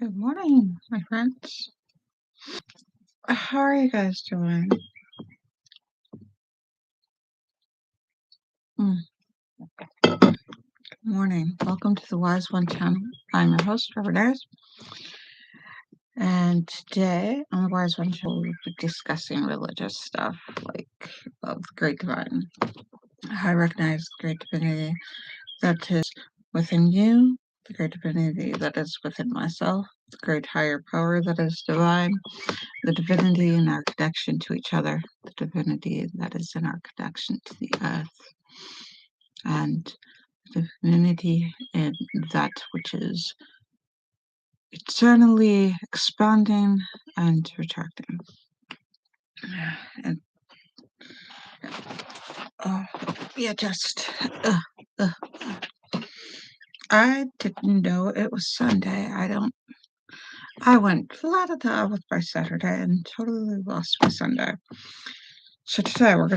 Good morning, my friends. How are you guys doing? Good morning. Welcome to the Wise One channel. I'm your host, Trevor Dares, and today on the Wise One channel, we'll be discussing religious stuff like of the Great Divine. I recognize the Great Divinity that is within you, the Great Divinity that is within myself, the Great Higher Power that is divine, the divinity in our connection to each other, the divinity that is in our connection to the earth, and the divinity in that which is eternally expanding and retracting. And oh, yeah, uh, I didn't know it was Sunday. I went flat out with my Saturday and totally lost my Sunday. So today I'm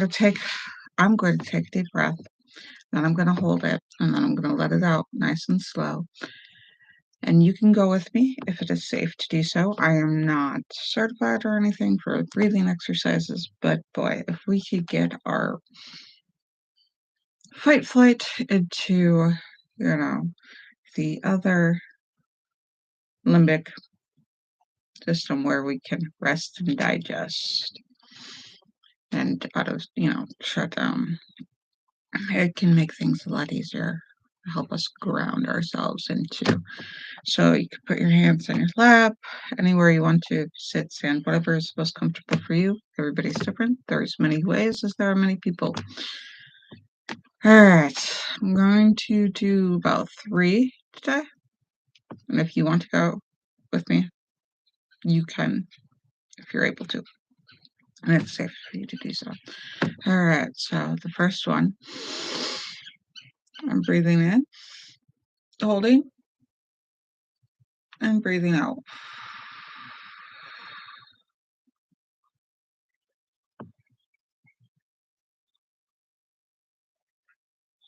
going to take a deep breath, then I'm going to hold it, and then I'm going to let it out nice and slow. And you can go with me if it is safe to do so. I am not certified or anything for breathing exercises, but boy, if we could get our fight flight into, the other limbic system where we can rest and digest and shut down, it can make things a lot easier, help us ground ourselves into. So you can put your hands on your lap, anywhere you want to sit, stand, whatever is most comfortable for you. Everybody's different. There's many ways as there are many people. All right, I'm going to do about 3 today. And if you want to go with me, you can, if you're able to. And it's safe for you to do so. All right, so the first one, I'm breathing in, holding, and breathing out.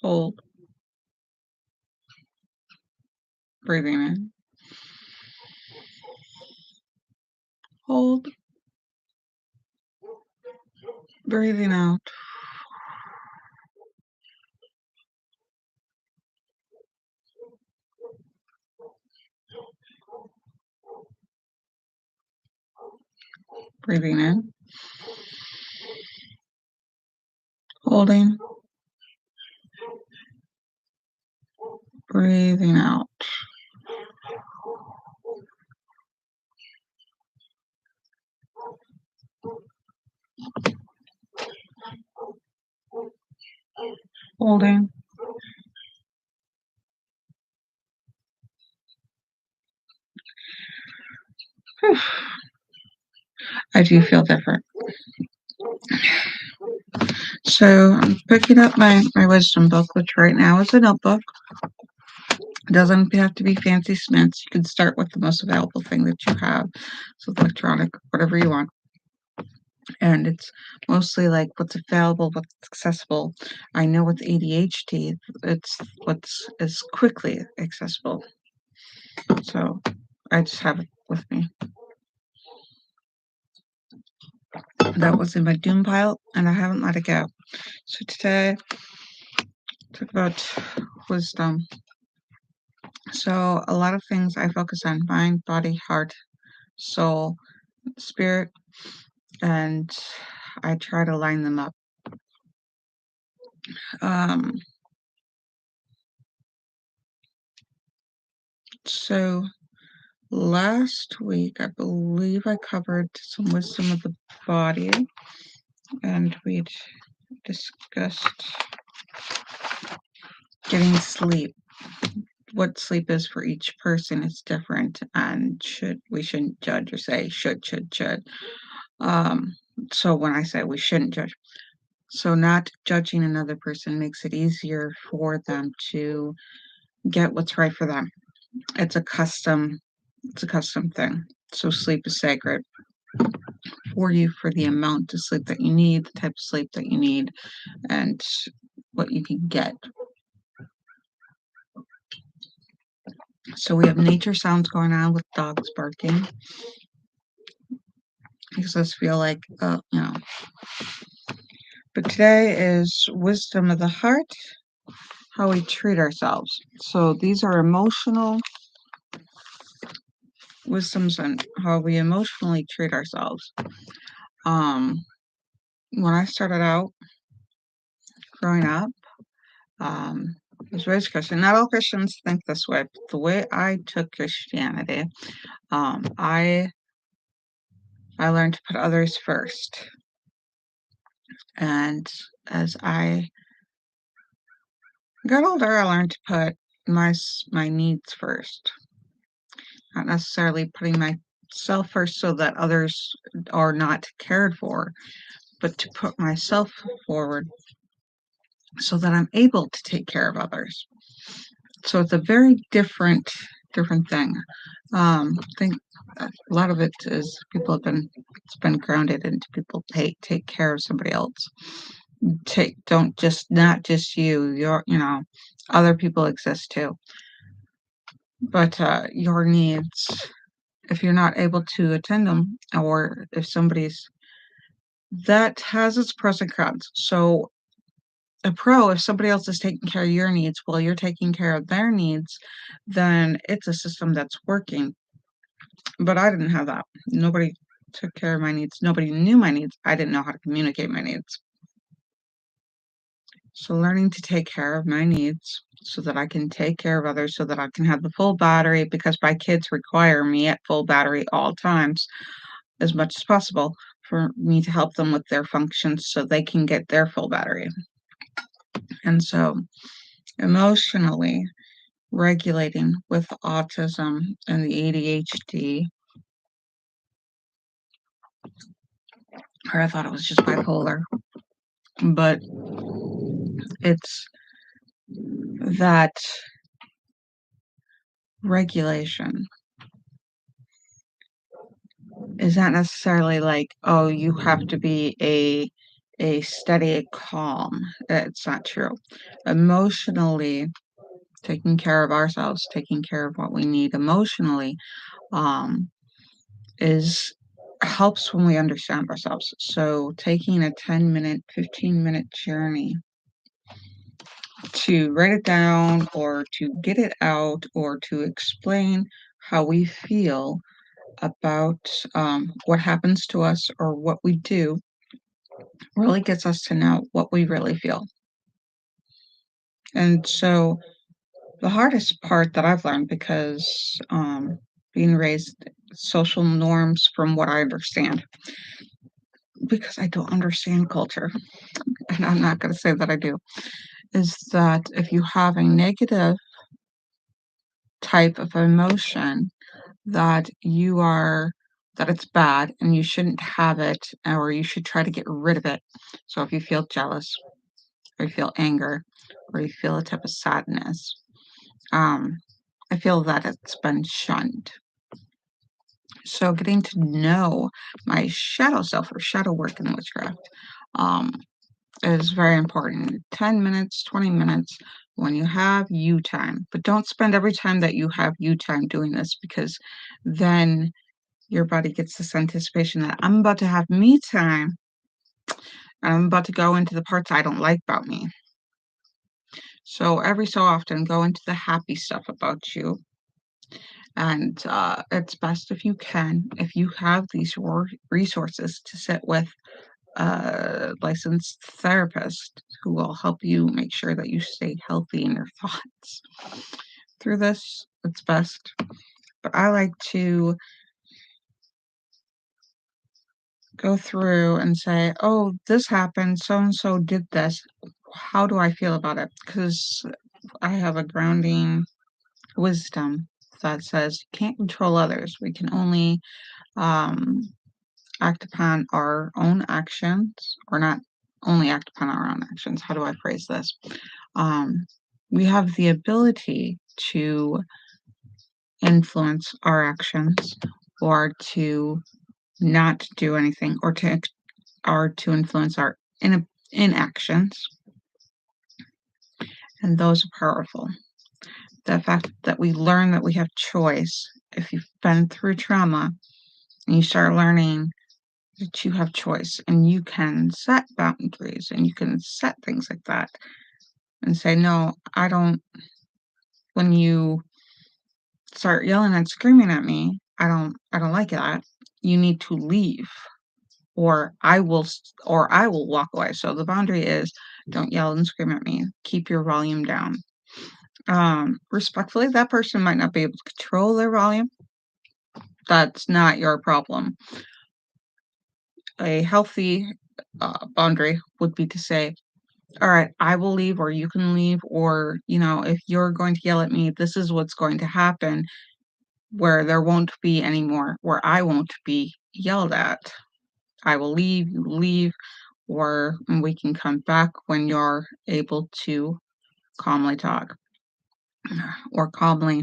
Hold, breathing in, hold, breathing out. Breathing in, holding, breathing out. Holding. Whew. I do feel different. So I'm picking up my wisdom book, which right now is a notebook. It doesn't have to be fancy smints. You can start with the most available thing that you have. So electronic, whatever you want. And it's mostly like what's available, what's accessible. I know with ADHD, it's what's is quickly accessible. So I just have it with me. That was in my doom pile, and I haven't let it go. So today, talk about wisdom. So a lot of things I focus on: mind, body, heart, soul, spirit, and I try to line them up. Um, so last week, I believe I covered some wisdom of the body, and we discussed getting sleep. What sleep is for each person is different, and we shouldn't judge or say should. So when I say we shouldn't judge, so not judging another person makes it easier for them to get what's right for them. It's a custom thing. So sleep is sacred for you, for the amount of sleep that you need, the type of sleep that you need, and what you can get. So we have nature sounds going on with dogs barking. Makes us feel like, But today is wisdom of the heart, how we treat ourselves. So these are emotional wisdoms and how we emotionally treat ourselves. When I started out growing up, I was raised Christian. Not all Christians think this way, but the way I took Christianity, I learned to put others first. And as I got older, I learned to put my needs first, not necessarily putting myself first so that others are not cared for, but to put myself forward so that I'm able to take care of others. So it's a very different thing. I think a lot of it is it's been grounded into people take care of somebody else. Not just you, other people exist too. But your needs, if you're not able to attend them, or if that has its pros and cons. So if somebody else is taking care of your needs while you're taking care of their needs, then it's a system that's working. But I didn't have that. Nobody took care of my needs. Nobody knew my needs. I didn't know how to communicate my needs. So learning to take care of my needs so that I can take care of others, so that I can have the full battery, because my kids require me at full battery all times as much as possible for me to help them with their functions so they can get their full battery. And so emotionally regulating with autism and the ADHD, or I thought it was just bipolar, but it's that regulation is not necessarily like, oh, you have to be a steady calm. It's not true. Emotionally taking care of ourselves, taking care of what we need emotionally, is helps when we understand ourselves. So taking a 10-minute, 15-minute journey to write it down or to get it out or to explain how we feel about what happens to us or what we do really gets us to know what we really feel. And so the hardest part that I've learned, because being raised social norms from what I understand, because I don't understand culture, and I'm not going to say that I do, is that if you have a negative type of emotion, that that it's bad and you shouldn't have it, or you should try to get rid of it. So if you feel jealous or you feel anger or you feel a type of sadness, I feel that it's been shunned. So getting to know my shadow self, or shadow work in witchcraft, um, is very important. 10 minutes, 20 minutes when you have you time. But don't spend every time that you have you time doing this, because then your body gets this anticipation that I'm about to have me time and I'm about to go into the parts I don't like about me. So every so often, go into the happy stuff about you. And it's best if you can, if you have these resources, to sit with a licensed therapist who will help you make sure that you stay healthy in your thoughts. Through this, it's best. But I like to go through and say, oh, this happened, so and so did this. How do I feel about it? Because I have a grounding wisdom that says you can't control others. We can only act upon our own actions, or not only act upon our own actions. How do I phrase this? We have the ability to influence our actions, or to not do anything, or to influence our inactions, and those are powerful. The fact that we learn that we have choice. If you've been through trauma and you start learning that you have choice and you can set boundaries and you can set things like that and say, no, I don't, when you start yelling and screaming at me, I don't like that. You need to leave or I will walk away. So the boundary is don't yell and scream at me. Keep your volume down. Respectfully, that person might not be able to control their volume. That's not your problem. A healthy boundary would be to say, all right, I will leave, or you can leave, or, if you're going to yell at me, this is what's going to happen where there won't be any more, where I won't be yelled at. I will leave, you leave, or we can come back when you're able to calmly talk or calmly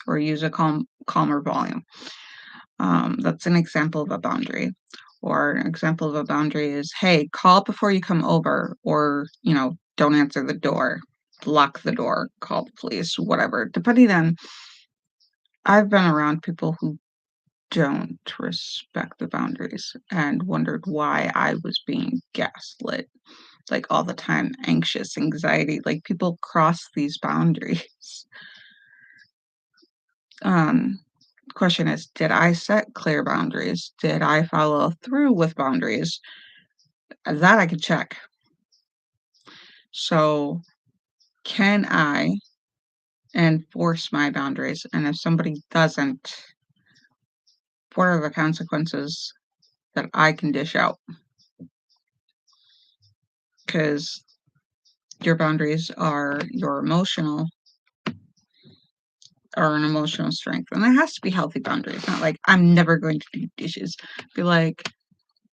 or use a calmer volume. That's an example of a boundary. Or an example of a boundary is, hey, call before you come over, or, don't answer the door, lock the door, call the police, whatever. Depending on, I've been around people who don't respect the boundaries and wondered why I was being gaslit, like all the time, anxious, anxiety, like people cross these boundaries. Um, Question is, did I set clear boundaries? Did I follow through with boundaries? That I could check. So, can I enforce my boundaries? And if somebody doesn't, what are the consequences that I can dish out? Because your boundaries are an emotional strength. And it has to be healthy boundaries, not like I'm never going to do dishes. Be like,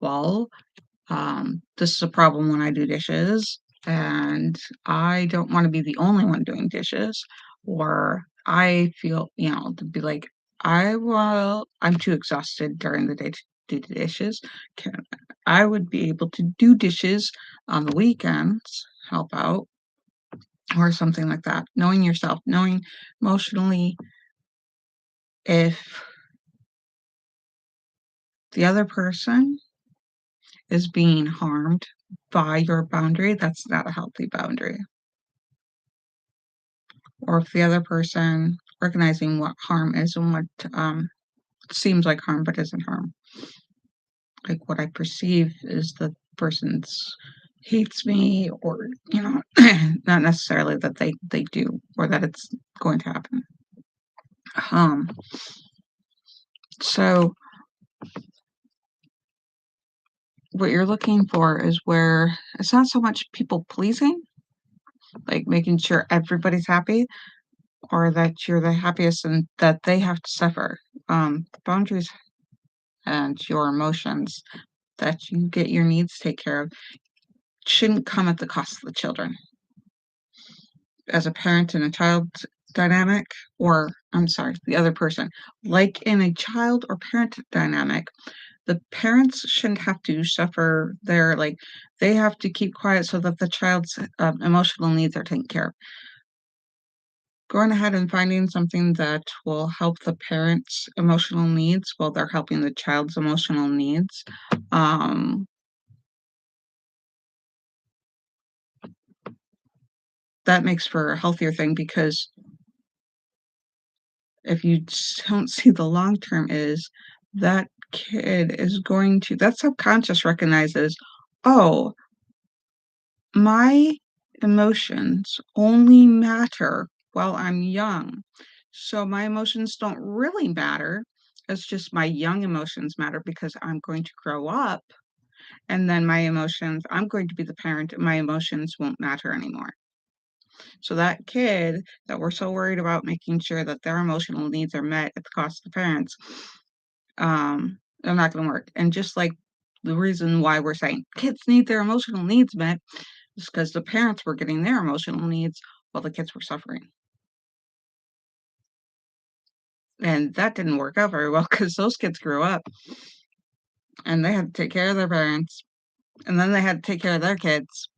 well, this is a problem when I do dishes, and I don't want to be the only one doing dishes. Or I feel, to be like, I'm too exhausted during the day to do the dishes. Can, I would be able to do dishes on the weekends, help out, or something like that. Knowing yourself, knowing emotionally if the other person is being harmed by your boundary, that's not a healthy boundary. Or if the other person recognizing what harm is and what seems like harm but isn't harm. Like what I perceive is the person's hates me, or not necessarily that they do or that it's going to happen. Um so what you're looking for is where it's not so much people pleasing, like making sure everybody's happy or that you're the happiest and that they have to suffer. Boundaries and your emotions, that you get your needs taken care of, shouldn't come at the cost of the children. As a parent and a child dynamic, or I'm sorry, the other person, like in a child or parent dynamic, the parents shouldn't have to suffer they have to keep quiet so that the child's emotional needs are taken care of. Going ahead and finding something that will help the parents' emotional needs while they're helping the child's emotional needs. Um, that makes for a healthier thing, because if you don't see the long term is that kid is going to that subconscious recognizes, oh, my emotions only matter while I'm young. So my emotions don't really matter. It's just my young emotions matter because I'm going to grow up, and then I'm going to be the parent and my emotions won't matter anymore. So that kid that we're so worried about making sure that their emotional needs are met at the cost of the parents, they're not going to work. And just like the reason why we're saying kids need their emotional needs met is because the parents were getting their emotional needs while the kids were suffering. And that didn't work out very well because those kids grew up and they had to take care of their parents, and then they had to take care of their kids,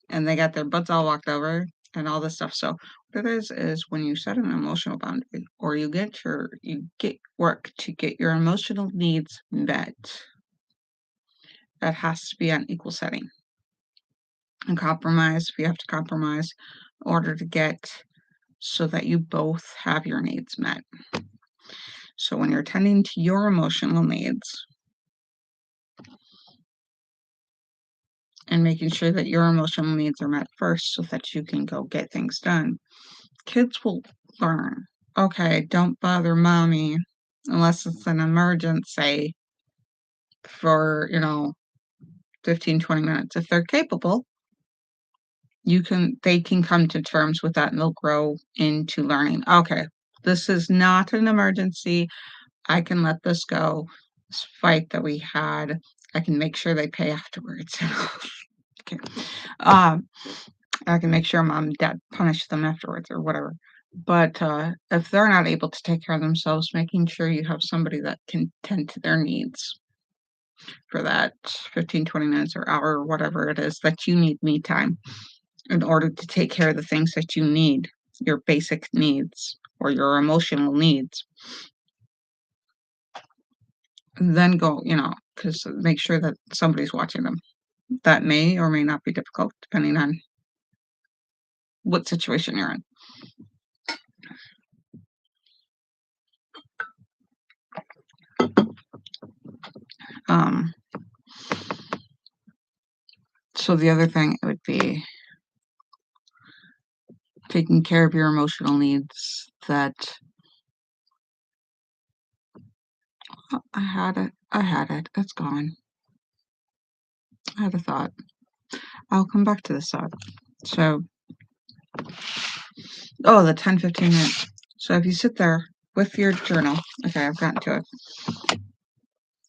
and they got their butts all walked over, and all this stuff. So what it is when you set an emotional boundary or you get work to get your emotional needs met, that has to be on equal setting. And compromise, if you have to compromise in order to get so that you both have your needs met. So when you're tending to your emotional needs and making sure that your emotional needs are met first so that you can go get things done, kids will learn, okay, don't bother mommy unless it's an emergency for, 15, 20 minutes. If they're capable, they can come to terms with that and they'll grow into learning, okay, this is not an emergency. I can let this go. This fight that we had, I can make sure they pay afterwards. Okay. Um, I can make sure mom and dad punish them afterwards or whatever. But if they're not able to take care of themselves, making sure you have somebody that can tend to their needs for that 15, 20 minutes or hour or whatever it is that you need me time in order to take care of the things that you need, your basic needs or your emotional needs. Then go, because make sure that somebody's watching them. That may or may not be difficult depending on what situation you're in. Um, so the other thing would be taking care of your emotional needs that I had it. I had it. It's gone. I had a thought. I'll come back to this thought. So, the 10, 15 minutes. So if you sit there with your journal, okay, I've gotten to it.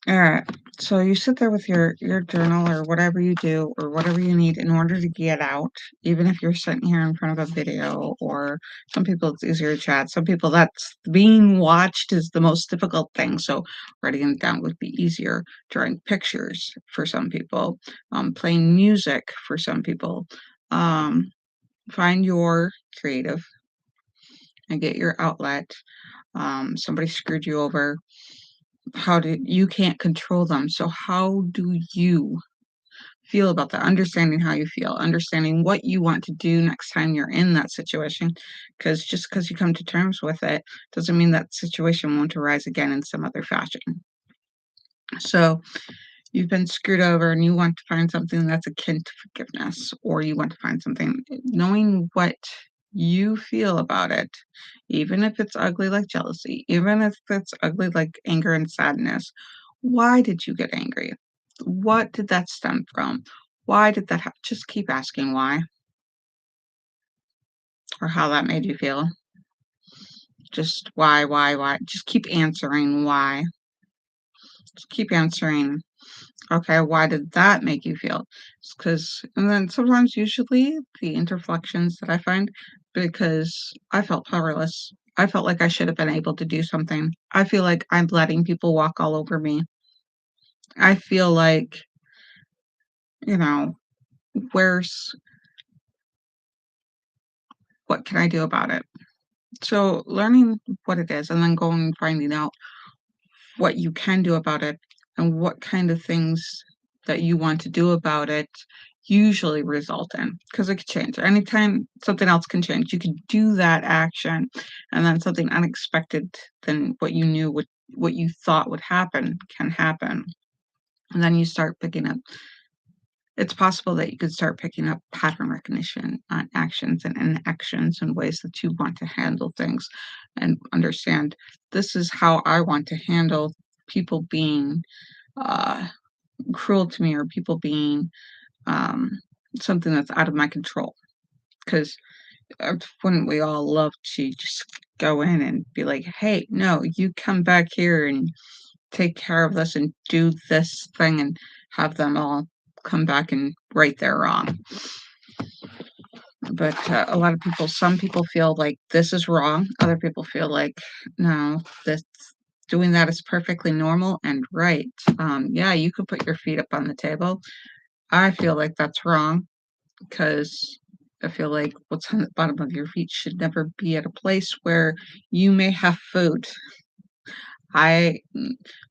All right. So you sit there with your journal or whatever you do or whatever you need in order to get out, even if you're sitting here in front of a video, or some people it's easier to chat. Some people that's being watched is the most difficult thing. So writing it down would be easier. Drawing pictures for some people, playing music for some people. Find your creative and get your outlet. Somebody screwed you over. You can't control them, so how do you feel about that? Understanding how you feel, understanding what you want to do next time you're in that situation, because just because you come to terms with it doesn't mean that situation won't arise again in some other fashion. So you've been screwed over and you want to find something that's akin to forgiveness, or you want to find something, knowing what you feel about it, even if it's ugly like jealousy, even if it's ugly like anger and sadness. Why did you get angry? What did that stem from? Why did that happen? Just keep asking why or how that made you feel. Just why? Just keep answering why. Just keep answering. Okay, why did that make you feel? Because, and then sometimes, usually, the interflections that I find, because I felt powerless. I felt like I should have been able to do something. I feel like I'm letting people walk all over me. I feel like, you know, where's, what can I do about it? So learning what it is and then going and finding out what you can do about it and what kind of things that you want to do about it usually result in, because it could change anytime. Something else can change. You could do that action and then something unexpected than what you thought would happen can happen, and then you start picking up. It's possible that you could start picking up pattern recognition on actions and inactions and ways that you want to handle things and understand, this is how I want to handle people being uh, cruel to me, or people being um, something that's out of my control. Because wouldn't we all love to just go in and be like, hey, no, you come back here and take care of this and do this thing, and have them all come back and right their wrong. But some people feel like this is wrong. Other people feel like, no, this doing that is perfectly normal and right. Yeah, you could put your feet up on the table. I feel like that's wrong because I feel like what's on the bottom of your feet should never be at a place where you may have food. I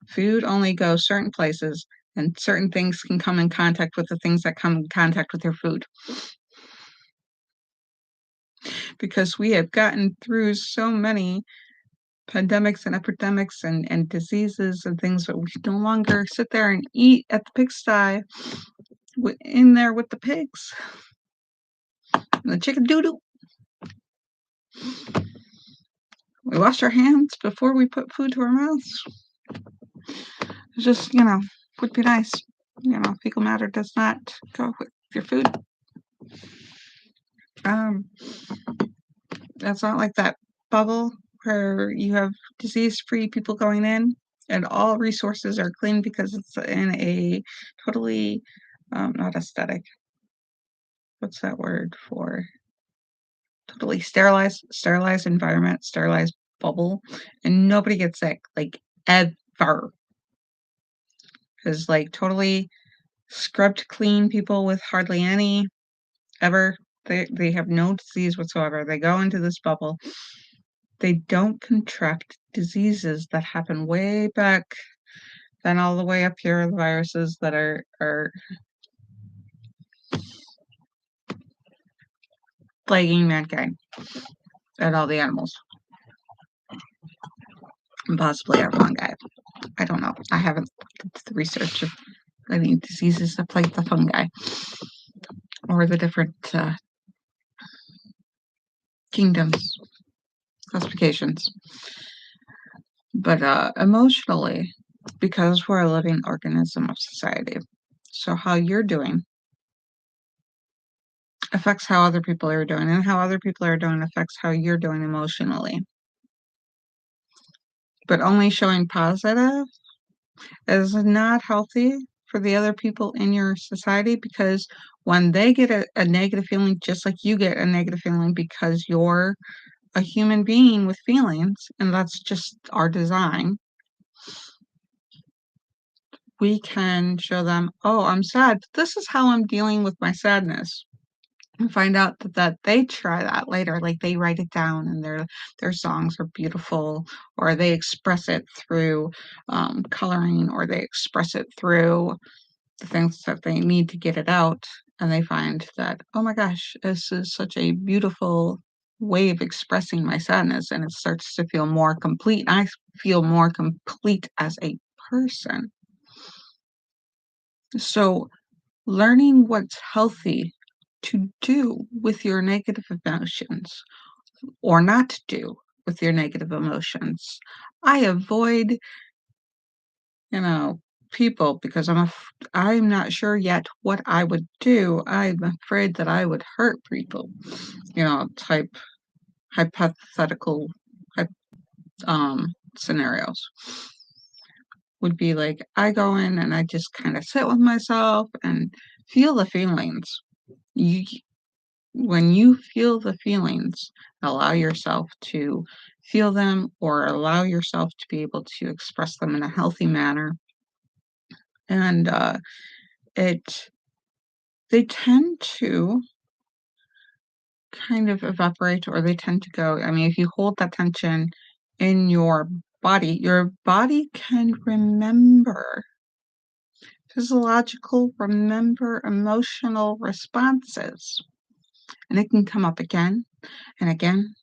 Food only goes certain places, and certain things can come in contact with the things that come in contact with your food. Because we have gotten through so many pandemics and epidemics and diseases and things that we no longer sit there and eat at the pigsty in there with the pigs and the chicken doo-doo. We wash our hands before we put food to our mouths. It's just, would be nice. Fecal matter does not go with your food. Um, it's not like that bubble where you have disease-free people going in and all resources are clean because it's in a totally, not aesthetic. What's that word for? Totally sterilized environment, sterilized bubble, and nobody gets sick, like, ever. Because, like, totally scrubbed clean people with hardly any ever they have no disease whatsoever. They go into this bubble. They don't contract diseases that happen way back then all the way up here, the viruses that are plaguing mankind and all the animals, and possibly our fungi. I don't know. I haven't looked at the research of any diseases that plague the fungi or the different kingdoms, classifications. But emotionally, because we're a living organism of society, so how you're doing affects how other people are doing, and how other people are doing affects how you're doing emotionally. But only showing positive is not healthy for the other people in your society, because when they get a negative feeling, just like you get a negative feeling because you're a human being with feelings, and that's just our design, we can show them, oh, I'm sad. This is how I'm dealing with my sadness. And find out that they try that later, like they write it down and their songs are beautiful, or they express it through coloring, or they express it through the things that they need to get it out, and they find that, oh my gosh, this is such a beautiful way of expressing my sadness, and it starts to feel more complete. I feel more complete as a person. So learning what's healthy to do with your negative emotions or not to do with your negative emotions. I avoid, you know, people because I'm not sure yet what I would do. I'm afraid that I would hurt people, type hypothetical hyp- scenarios would be like I go in and I just kind of sit with myself and feel the feelings. You When you feel the feelings, allow yourself to feel them or allow yourself to be able to express them in a healthy manner. And it they tend to kind of evaporate, or they tend to go. I mean, if you hold that tension in your body can remember emotional responses, and it can come up again and again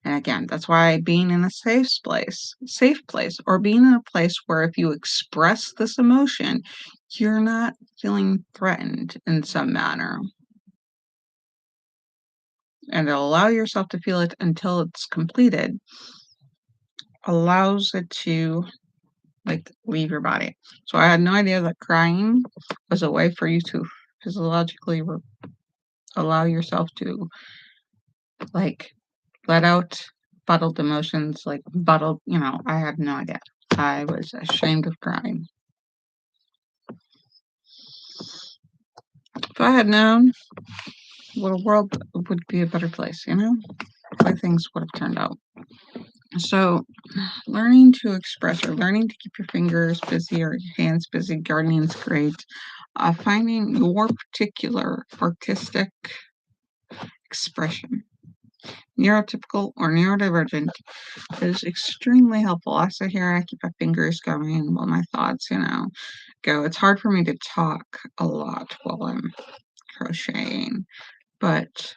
and again. That's why being in a safe place, or being in a place where if you express this emotion, you're not feeling threatened in some manner, and allow yourself to feel it until it's completed, allows it to like leave your body. So I had no idea that crying was a way for you to physiologically allow yourself to like let out bottled emotions, like bottled, I had no idea. I was ashamed of crying. If I had known, what a world would be a better place, the way things would have turned out. So, learning to express, or learning to keep your fingers busy or your hands busy, gardening is great. Finding your particular artistic expression. Neurotypical or neurodivergent is extremely helpful. I sit here, I keep my fingers going while my thoughts, go. It's hard for me to talk a lot while I'm crocheting, but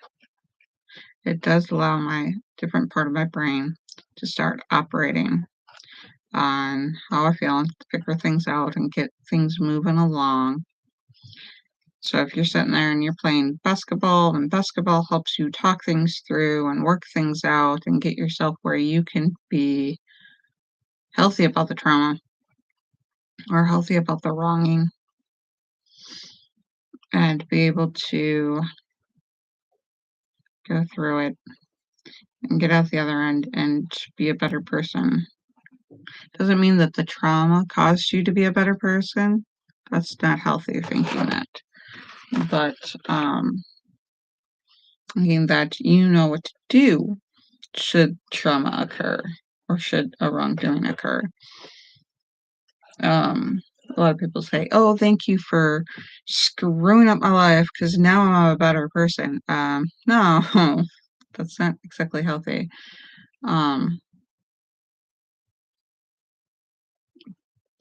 it does allow my different part of my brain to start operating on how I feel and to figure things out and get things moving along. So if you're sitting there and you're playing basketball, and basketball helps you talk things through and work things out and get yourself where you can be healthy about the trauma or healthy about the wronging and be able to go through it and get out the other end and be a better person. Doesn't mean that the trauma caused you to be a better person. That's not healthy thinking that. But thinking that you know what to do should trauma occur or should a wrongdoing occur. A lot of people say, "Oh, thank you for screwing up my life because now I'm a better person." No, that's not exactly healthy. Um,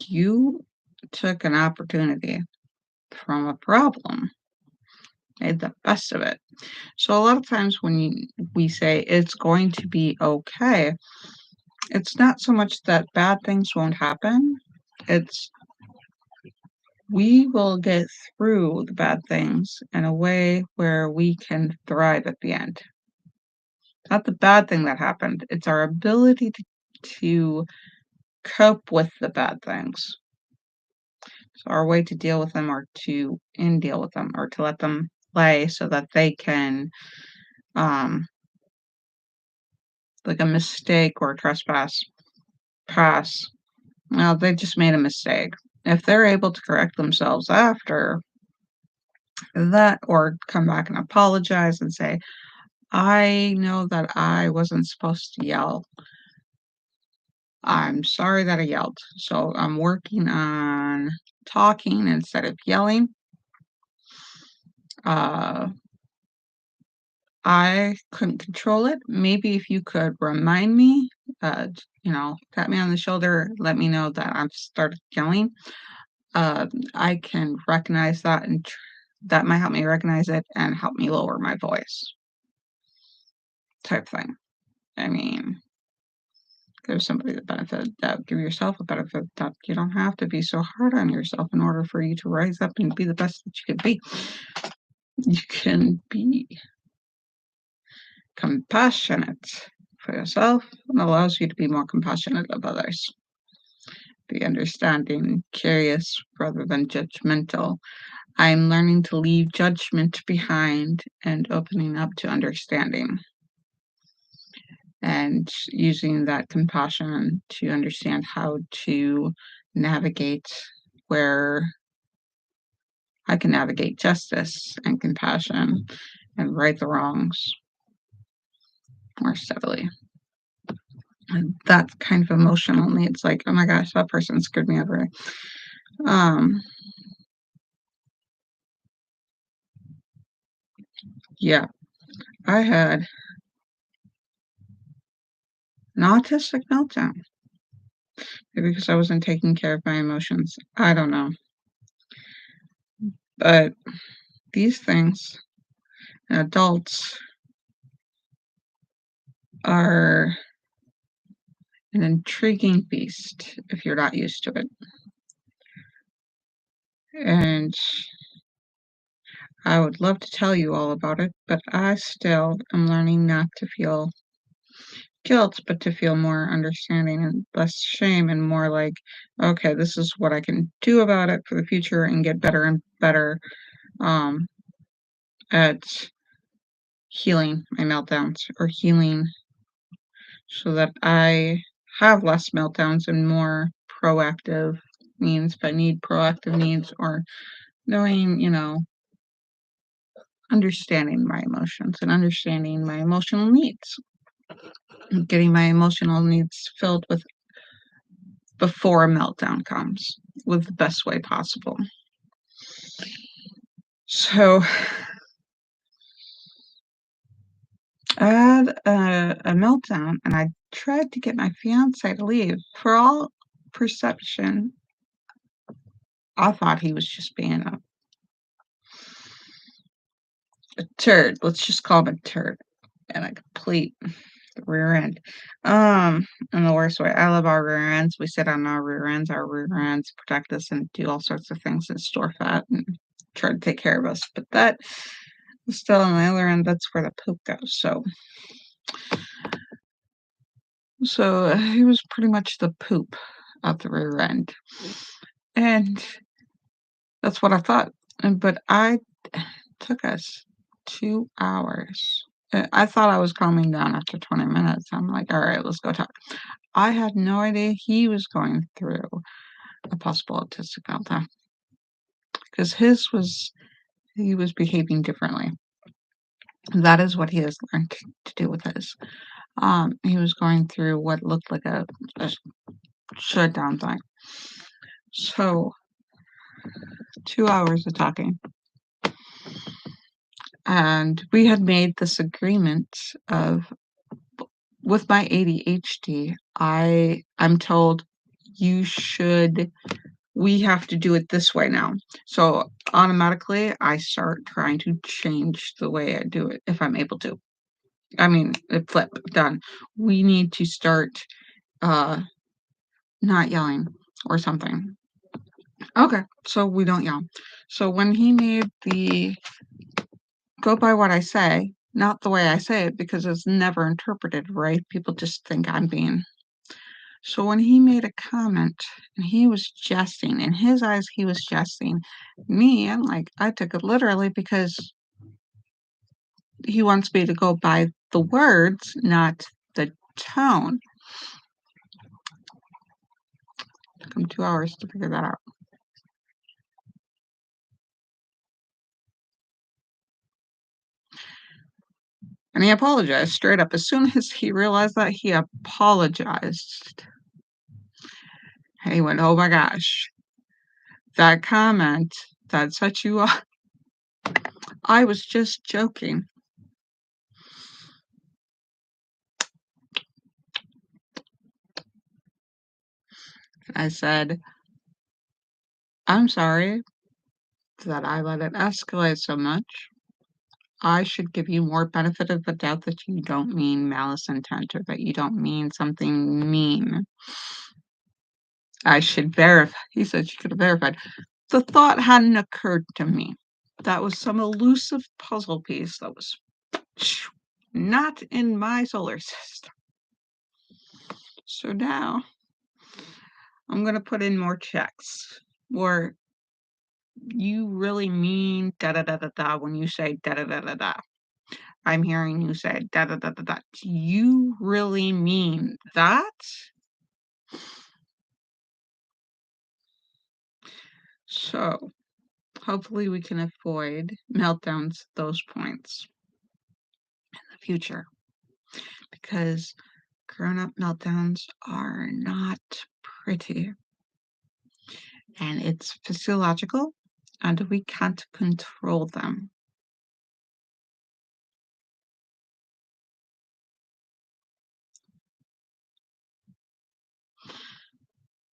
you took an opportunity from a problem, made the best of it. So a lot of times when we say it's going to be okay, it's not so much that bad things won't happen. It's we will get through the bad things in a way where we can thrive at the end. Not the bad thing that happened. It's our ability to cope with the bad things. So our way to deal with them or to deal with them or to let them lay so that they can um like a mistake or a trespass pass. Well, they just made a mistake. If they're able to correct themselves after that or come back and apologize and say, I know that I wasn't supposed to yell. I'm sorry that I yelled. So I'm working on talking instead of yelling. Uh, I couldn't control it. Maybe if you could remind me, pat me on the shoulder, let me know that I've started yelling. I can recognize that, and that might help me recognize it and help me lower my voice, type thing. I mean, give somebody the benefit of the doubt, give yourself a benefit of the doubt. You don't have to be so hard on yourself in order for you to rise up and be the best that you can be. You can be compassionate for yourself and allows you to be more compassionate of others. Be understanding, curious rather than judgmental. I'm learning to leave judgment behind and opening up to understanding and using that compassion to understand how to navigate where I can navigate justice and compassion and right the wrongs more steadily. And that kind of emotional needs, like, oh my gosh, that person screwed me over. Um, yeah, I had an autistic meltdown maybe because I wasn't taking care of my emotions. I don't know. But these things, adults, are an intriguing beast if you're not used to it. And I would love to tell you all about it, but I still am learning not to feel guilt, but to feel more understanding and less shame and more like, okay, this is what I can do about it for the future and get better and better um, at healing my meltdowns or healing so that I have less meltdowns and more proactive means if I need proactive needs or knowing, understanding my emotions and understanding my emotional needs, getting my emotional needs filled with before a meltdown comes with the best way possible. So I had a meltdown, and I tried to get my fiancé to leave. For all perception, I thought he was just being a turd. Let's just call him a turd and a complete rear end. In the worst way. I love our rear ends. We sit on our rear ends. Our rear ends protect us and do all sorts of things and store fat and try to take care of us. But that is still on the other end. That's where the poop goes. So he was pretty much the poop at the rear end, and that's what I thought. But I took us 2 hours. I thought I was calming down after 20 minutes. I'm like, all right, let's go talk. I had no idea he was going through a possible autistic meltdown because he was behaving differently. That is what he has learned to do with his. He was going through what looked like a shutdown thing. So 2 hours of talking. And we had made this agreement of with my ADHD, I'm told you should we have to do it this way now. So automatically I start trying to change the way I do it if I'm able to. I mean, flip, done. We need to start uh not yelling or something. Okay, so we don't yell. So when he made the go by what I say, not the way I say it because it's never interpreted right. People just think I'm being. So when he made a comment and he was jesting, in his eyes, he was jesting. Me, I'm like, I took it literally because he wants me to go by the words, not the tone. It took him 2 hours to figure that out. And he apologized straight up. As soon as he realized that, he apologized. He went, oh my gosh, that comment that set you off. I was just joking. I said, I'm sorry that I let it escalate so much. I should give you more benefit of the doubt that you don't mean malice intent or that you don't mean something mean. I should verify. He said she could have verified. The thought hadn't occurred to me. That was some elusive puzzle piece that was not in my solar system. So now I'm going to put in more checks. Or you really mean da da da da da when you say da da da da da. I'm hearing you say da da da da da. Do you really mean that? So hopefully we can avoid meltdowns at those points in the future because grown up meltdowns are not pretty and it's physiological and we can't control them.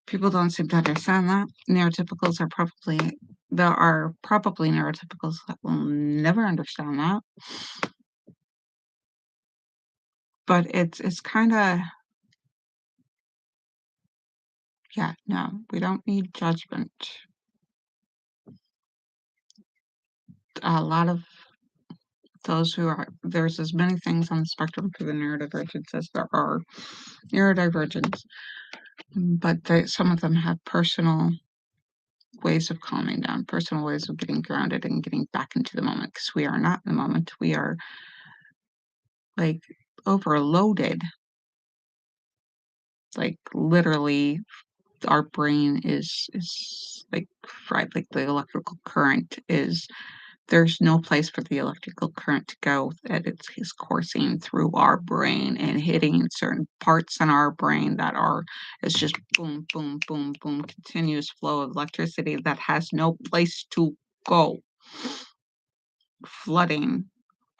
People don't seem to understand that. Neurotypicals are probably there are probably neurotypicals that will never understand that. But it's kinda yeah, no, we don't need judgment. A lot of those who are there's as many things on the spectrum for the neurodivergence as there are neurodivergence, but some of them have personal ways of calming down, personal ways of getting grounded and getting back into the moment because we are not in the moment. We are like overloaded. Like literally our brain is like fried, like the electrical current is there's no place for the electrical current to go that it's coursing through our brain and hitting certain parts in our brain that are it's just boom, boom, boom, boom, continuous flow of electricity that has no place to go, flooding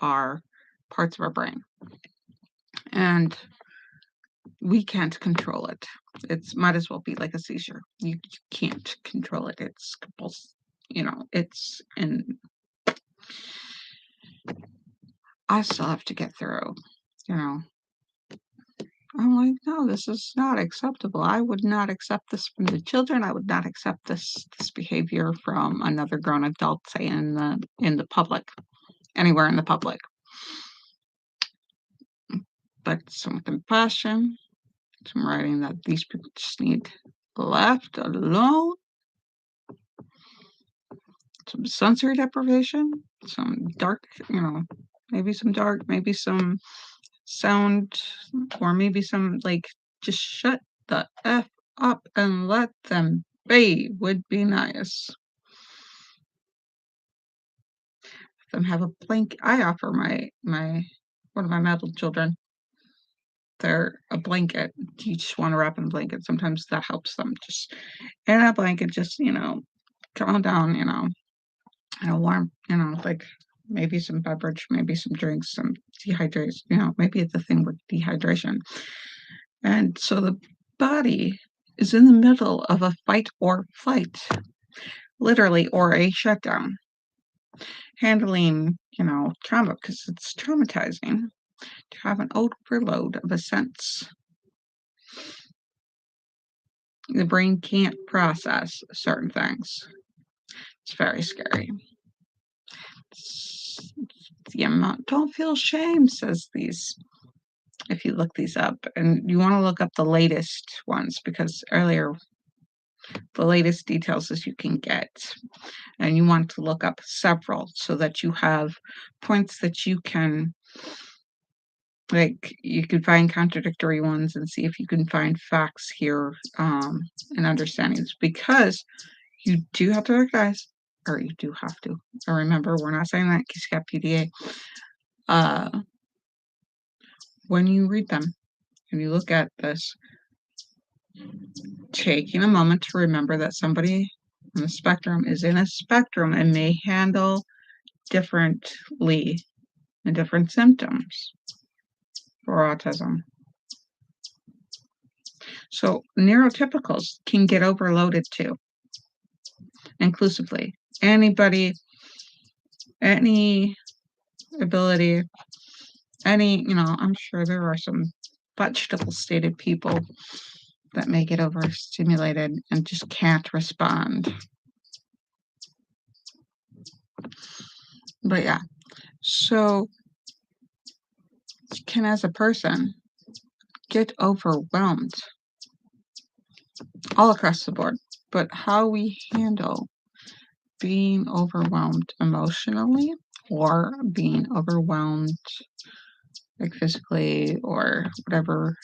our parts of our brain. And we can't control it. It's might as well be like a seizure. You can't control it. It's compulsive. It's and I still have to get through. You know, I'm like, no, this is not acceptable. I would not accept this from the children. I would not accept this behavior from another grown adult, say in the public, anywhere in the public. But some compassion, some writing that these people just need left alone, some sensory deprivation, some dark, maybe some dark, maybe some sound, or maybe some like just shut the F up and let them be would be nice. Let them have a blanket. I offer my one of my middle children a blanket. You just want to wrap in a blanket. Sometimes that helps them just in a blanket, just calm down, and a warm, like maybe some beverage, maybe some drinks, some dehydration, maybe it's the thing with dehydration. And so the body is in the middle of a fight or flight, literally, or a shutdown. Handling, trauma, because it's traumatizing to have an overload of a sense. The brain can't process certain things. It's very scary. The amount, don't feel shame, says these. If you look these up, and you want to look up the latest ones, because earlier, the latest details as you can get, and you want to look up several so that you have points that you can, like, you can find contradictory ones and see if you can find facts here, and understandings, because you do have to recognize, or you do have to, or remember, we're not saying that because you got PDA. When you read them, and you look at this, taking a moment to remember that somebody on the spectrum is in a spectrum and may handle differently and different symptoms for autism. So neurotypicals can get overloaded too, inclusively. Anybody, any ability, I'm sure there are some vegetable stated people that may get overstimulated and just can't respond. But yeah, so you can, as a person, get overwhelmed all across the board. But how we handle being overwhelmed emotionally, or being overwhelmed like physically or whatever,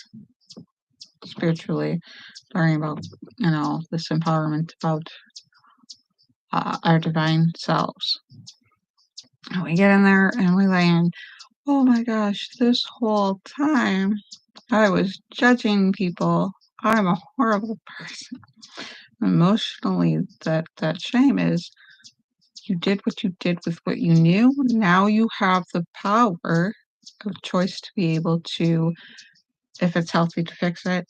spiritually, learning about this empowerment about our divine selves. And we get in there and we land, oh my gosh, this whole time I was judging people. I'm a horrible person. Emotionally, that shame is, you did what you did with what you knew. Now you have the power of choice to be able to, if it's healthy to fix it,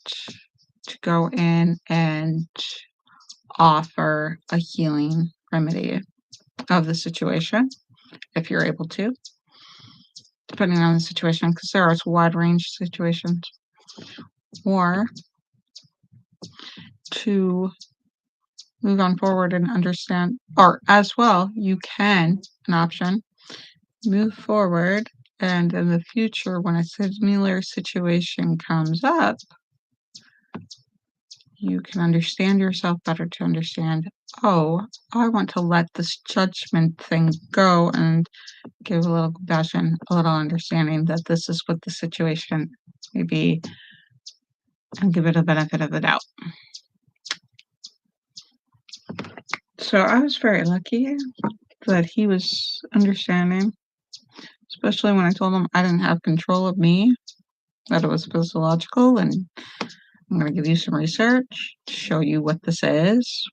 to go in and offer a healing remedy of the situation, if you're able to, depending on the situation, because there are a wide range of situations. Or to move on forward and understand, or as well, you can, an option, move forward, and in the future, when a similar situation comes up, you can understand yourself better to understand, oh, I want to let this judgment thing go and give a little compassion, a little understanding that this is what the situation may be, and give it a benefit of the doubt. So I was very lucky that he was understanding, especially when I told him I didn't have control of me, that it was physiological, and I'm going to give you some research to show you what this is.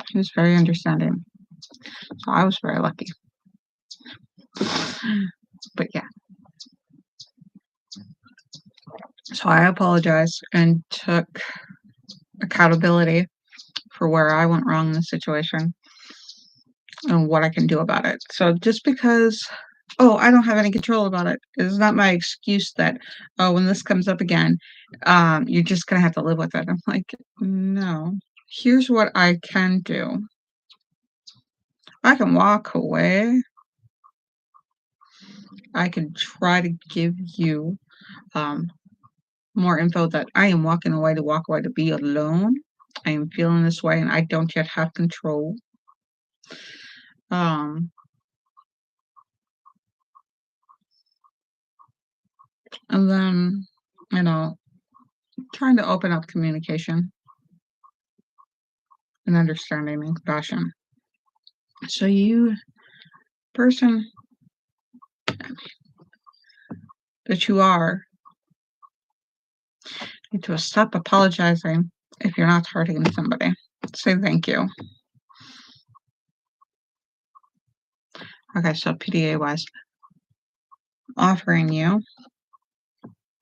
He was very understanding. So I was very lucky. But yeah, so I apologize and took accountability for where I went wrong in the situation and what I can do about it. So just because, oh, I don't have any control about it is not my excuse that, oh, when this comes up again, you're just gonna have to live with it. I'm like, no. Here's what I can do. I can walk away. I can try to give you um, more info that I am walking away to walk away to be alone. I am feeling this way and I don't yet have control. Um, and then, you know, trying to open up communication and understanding and compassion. So you person that you are need to stop apologizing if you're not hurting somebody. Say thank you. Okay, so PDA wise, offering you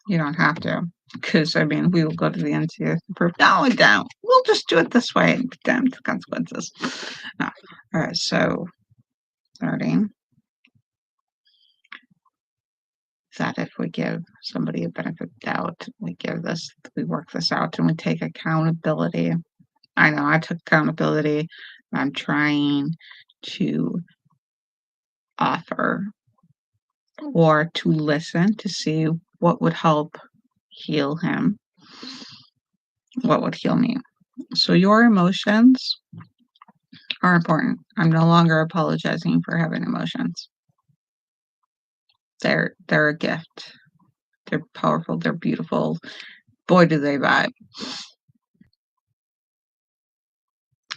don't have to. Because I mean, we will go to the NCA to prove no, we don't. We'll just do it this way and damn the consequences. No. All right, so starting that if we give somebody a benefit of doubt, we work this out and we take accountability. I know I took accountability. I'm trying to offer or to listen to see what would help heal him, what would heal me. So your emotions are important. I'm no longer apologizing for having emotions. They're a gift. They're powerful, they're beautiful. Boy, do they vibe.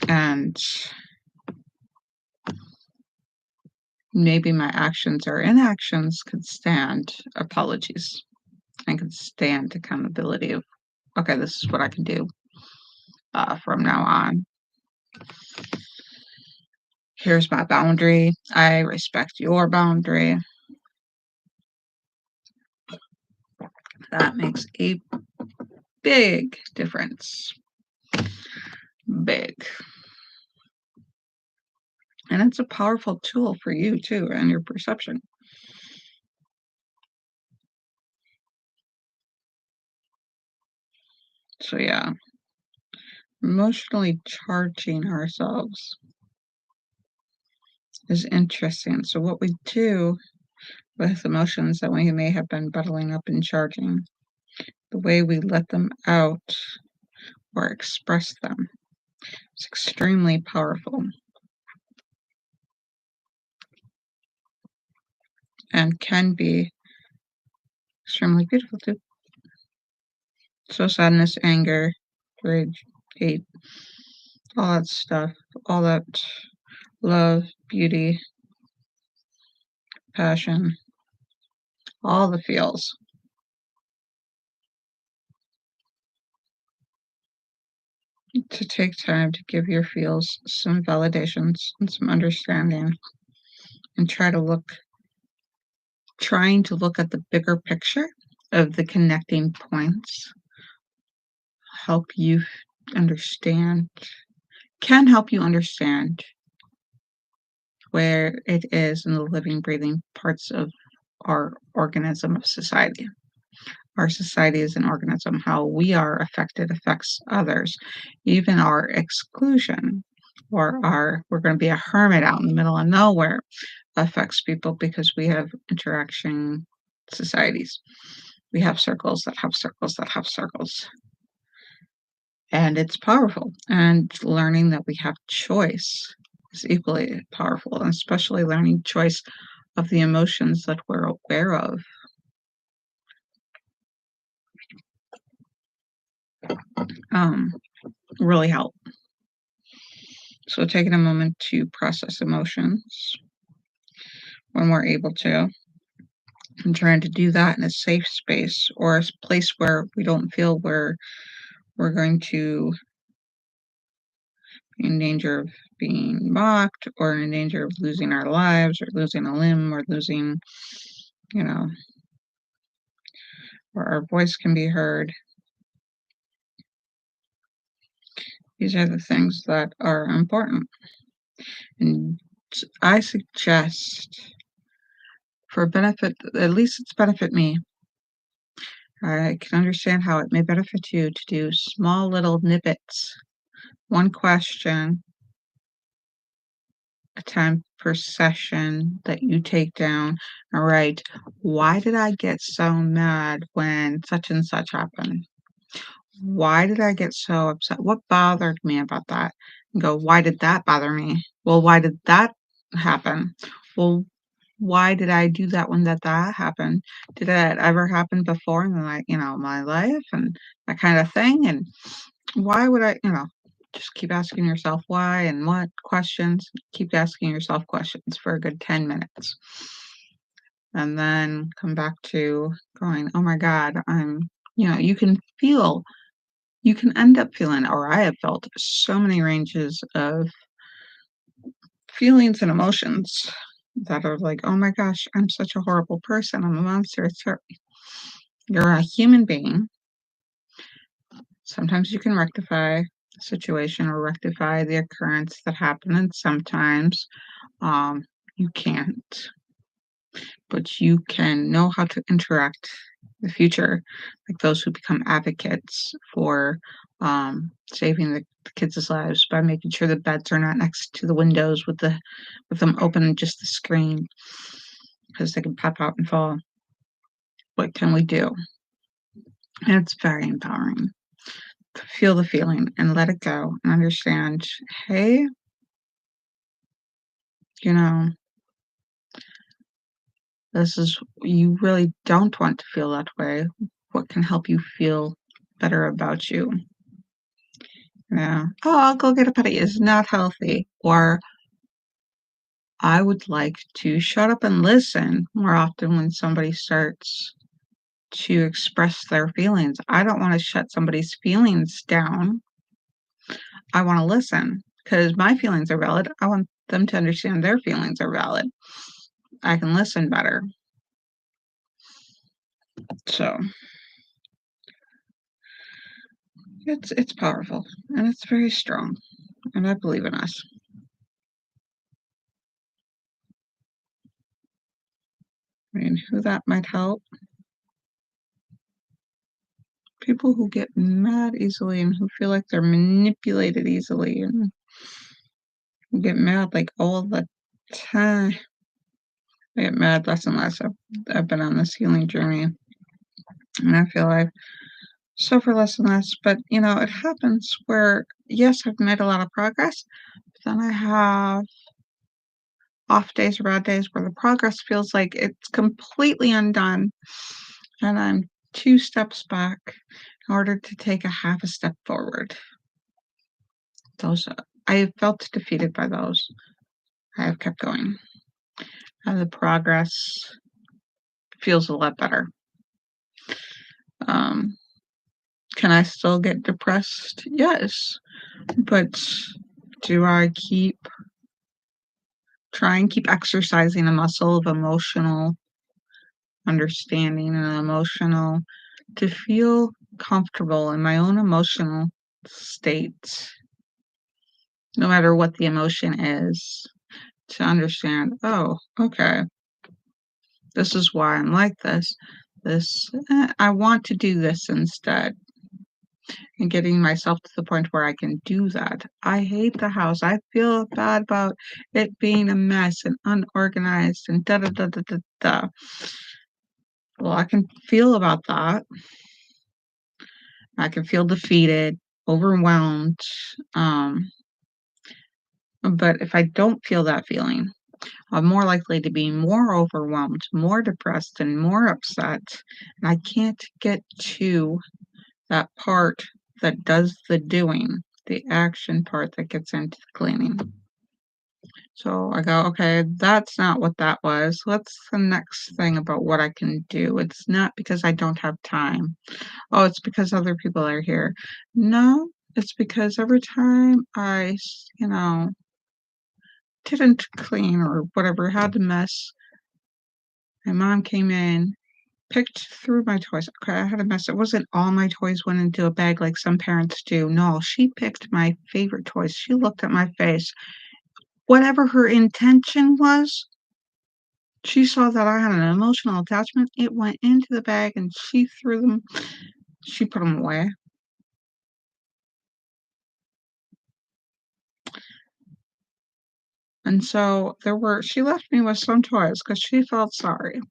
And maybe my actions or inactions could stand apologies and could stand accountability of, okay, this is what I can do from now on. Here's my boundary. I respect your boundary. That makes a big difference. Big. And it's a powerful tool for you too and your perception. So yeah, emotionally charging ourselves is interesting. So what we do with emotions that we may have been bottling up and charging, the way we let them out or express them is extremely powerful and can be extremely beautiful too. So sadness, anger, rage, hate, all that stuff, all that love, beauty, passion, all the feels. To take time to give your feels some validations and some understanding and trying to look at the bigger picture of the connecting points help you understand can help you understand where it is in the living breathing parts of our organism of society. Our society is an organism. How we are affected affects others. Even our exclusion or we're going to be a hermit out in the middle of nowhere affects people because we have interaction societies. We have circles that have circles that have circles. And it's powerful. And learning that we have choice is equally powerful, and especially learning choice of the emotions that we're aware of. Um, really help. So taking a moment to process emotions when we're able to, and trying to do that in a safe space or a place where we don't feel we're going to be in danger of being mocked or in danger of losing our lives or losing a limb or losing you know, where our voice can be heard. These are the things that are important. And I suggest, for benefit, at least it's benefit me. I can understand how it may benefit you to do small little snippets, one question a time per session that you take down. All right, why did I get so mad when such and such happened? Why did I get so upset? What bothered me about that? And go, why did that bother me? Well, why did that happen? Well, why did I do that when that happened? Did that ever happen before in my life and that kind of thing? And why would I just keep asking yourself why and what questions. Keep asking yourself questions for a good 10 minutes. And then come back to going, oh my God, you can end up feeling, or I have felt so many ranges of feelings and emotions that are like, oh my gosh, I'm such a horrible person. I'm a monster. You're a human being. Sometimes you can rectify the situation or rectify the occurrence that happened, and sometimes you can't. But you can know how to interact in the future, like those who become advocates for saving the kids' lives by making sure the beds are not next to the windows with them open just the screen because they can pop out and fall. What can we do? And it's very empowering to feel the feeling and let it go and understand, hey, you know, you really don't want to feel that way. What can help you feel better about you? Yeah. "Oh, I'll go get a putty" is not healthy, or I would like to shut up and listen more often when somebody starts to express their feelings. I don't wanna shut somebody's feelings down. I wanna listen because my feelings are valid. I want them to understand their feelings are valid. I can listen better. So, it's powerful, and it's very strong, and I believe in us. I mean, who that might help? People who get mad easily and who feel like they're manipulated easily and who get mad like all the time. I get mad less and less. I've been on this healing journey and I feel I've suffered less and less. But it happens where yes, I've made a lot of progress, but then I have off days or bad days where the progress feels like it's completely undone and I'm two steps back in order to take a half a step forward. Those I have felt defeated by those. I have kept going, and the progress feels a lot better. Um, can I still get depressed? Yes, but do I keep exercising the muscle of emotional understanding and emotional to feel comfortable in my own emotional state, no matter what the emotion is, to understand, oh, okay, this is why I'm like this. I want to do this instead, and getting myself to the point where I can do that. I hate the house. I feel bad about it being a mess and unorganized and da da da da da da. Well, I can feel about that. I can feel defeated, overwhelmed. Um, but if I don't feel that feeling, I'm more likely to be more overwhelmed, more depressed, and more upset. And I can't get to that part that does the doing, the action part that gets into the cleaning. So I go, okay, that's not what that was. What's the next thing about what I can do? It's not because I don't have time. Oh, it's because other people are here. No, it's because every time didn't clean or whatever, had to mess, My mom came in, picked through my toys. Okay, I had a mess. It wasn't all my toys went into a bag like some parents do. No, she picked my favorite toys. She looked at my face. Whatever her intention was, she saw that I had an emotional attachment. It went into the bag and she threw them. She put them away. And so she left me with some toys because she felt sorry.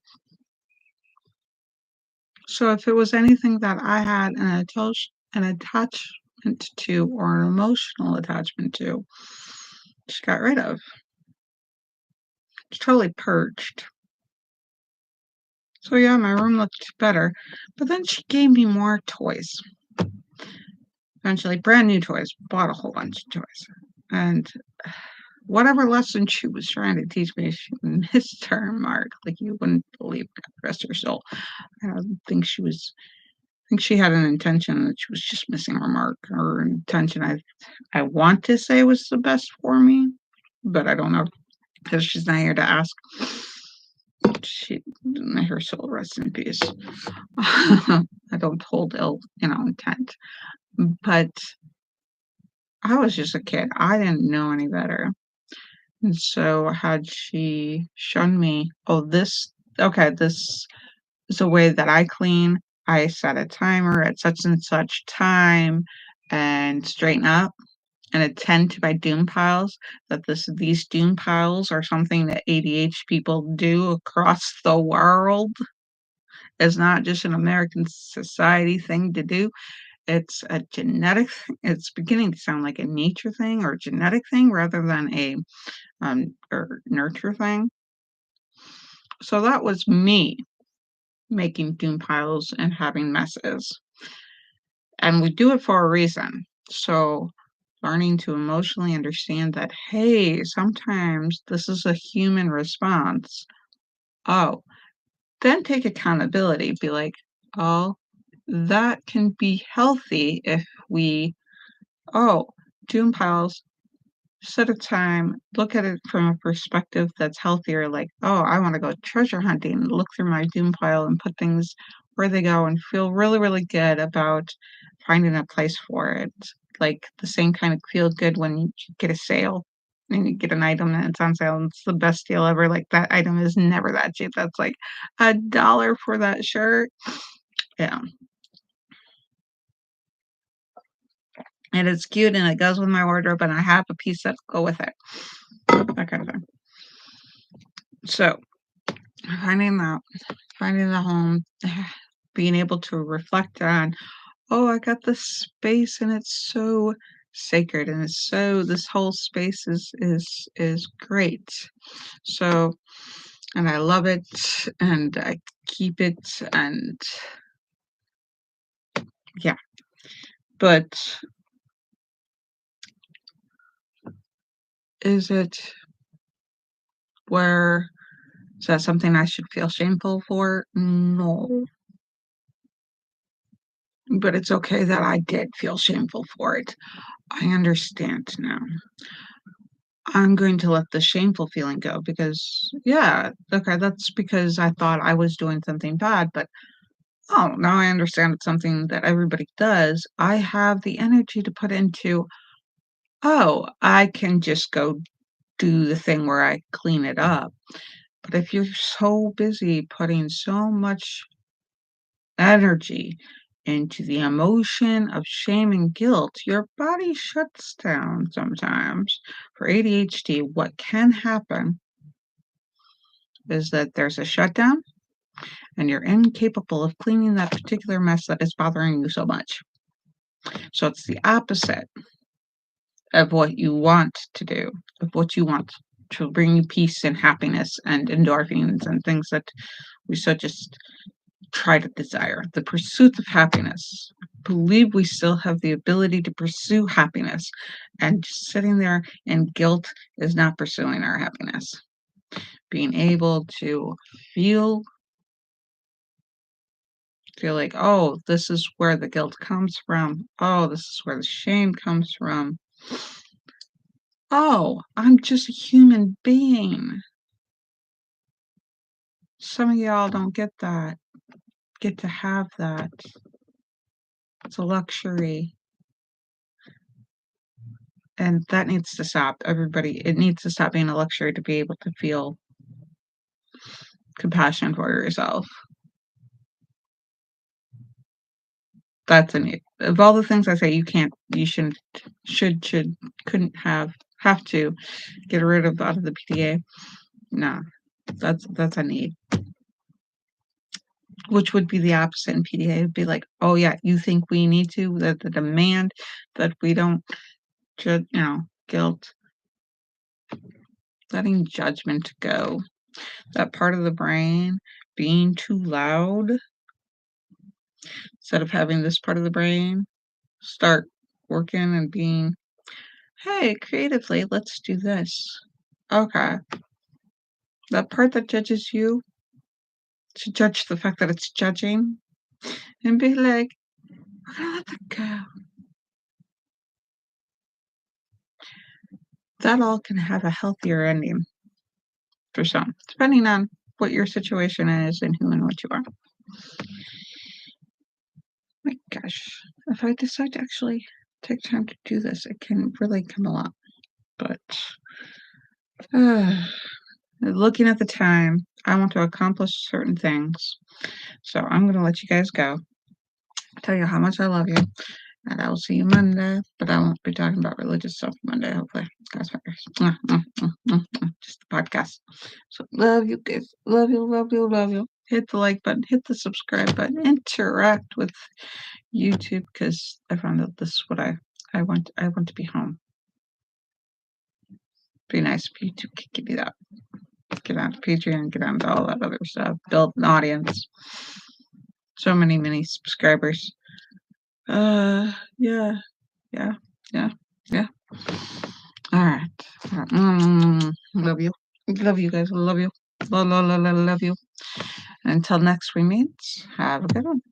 So if it was anything that I had an attachment to or an emotional attachment to, she got rid of. It's totally purged. So yeah, my room looked better. But then she gave me more toys. Eventually, brand new toys. Bought a whole bunch of toys. And whatever lesson she was trying to teach me, she missed her mark. Like you wouldn't believe. God rest her soul. I don't think she was. I think she had an intention that she was just missing her mark. Her intention, I want to say, was the best for me, but I don't know because she's not here to ask. She, may her soul rest in peace. I don't hold ill, intent. But I was just a kid. I didn't know any better. And so had she shown me, oh, this is a way that I clean. I set a timer at such and such time and straighten up and attend to my doom piles, that these doom piles are something that ADHD people do across the world. It's not just an American society thing to do. It's a genetic thing. It's beginning to sound like a nature thing or a genetic thing rather than a or nurture thing. So that was me making doom piles and having messes. And we do it for a reason. So learning to emotionally understand that, hey, sometimes this is a human response. Oh, then take accountability. Be like, oh, that can be healthy if we, oh, doom piles, set a time, look at it from a perspective that's healthier, like, oh, I want to go treasure hunting, look through my doom pile and put things where they go and feel really, really good about finding a place for it. Like the same kind of feel good when you get a sale and you get an item and it's on sale and it's the best deal ever. Like that item is never that cheap. That's like $1 for that shirt. Yeah. And it's cute and it goes with my wardrobe and I have a piece that go with it. That kind of thing. So finding that, finding the home, being able to reflect on, oh, I got this space and it's so sacred and it's so this whole space is great. So and I love it and I keep it and yeah. But is it where is that something I should feel shameful for? No. But it's okay that I did feel shameful for it. I understand now. I'm going to let the shameful feeling go because, yeah, okay, that's because I thought I was doing something bad, but oh, now I understand it's something that everybody does. I have the energy to put into, oh, I can just go do the thing where I clean it up. But if you're so busy putting so much energy into the emotion of shame and guilt, your body shuts down sometimes. For ADHD, what can happen is that there's a shutdown and you're incapable of cleaning that particular mess that is bothering you so much. So it's the opposite of what you want to do, of what you want to bring you peace and happiness and endorphins and things that we so just try to desire. The pursuit of happiness. Believe we still have the ability to pursue happiness, and just sitting there in guilt is not pursuing our happiness. Being able to feel feel like, oh, this is where the guilt comes from. Oh, this is where the shame comes from. Oh, I'm just a human being. Some of y'all don't get to have that. It's a luxury. And that needs to stop. Everybody, it needs to stop being a luxury to be able to feel compassion for yourself. That's a need. Of all the things I say you can't, you shouldn't, should, couldn't have to get rid of out of the PDA. No, that's a need. Which would be the opposite in PDA. It'd be like, oh yeah, you think we need to, that the demand that we don't, guilt, letting judgment go. That part of the brain being too loud, instead of having this part of the brain start working and being, hey, creatively, let's do this. Okay. That part that judges you, to judge the fact that it's judging, and be like, we're gonna let that go. That all can have a healthier ending for some, depending on what your situation is and who and what you are. My gosh, if I decide to actually take time to do this, it can really come a lot. But looking at the time, I want to accomplish certain things. So I'm going to let you guys go. Tell you how much I love you. And I will see you Monday. But I won't be talking about religious stuff Monday, hopefully. Guys, just the podcast. So love you guys. Love you, love you, love you. Hit the like button, hit the subscribe button, interact with YouTube, because I found out this is what I want. I want to be home. Be nice if YouTube could give me that. Get on to Patreon, get on to all that other stuff, build an audience. So many subscribers. Yeah. All right. Love you. Love you guys. Love you. Love you. Until next we meet, have a good one.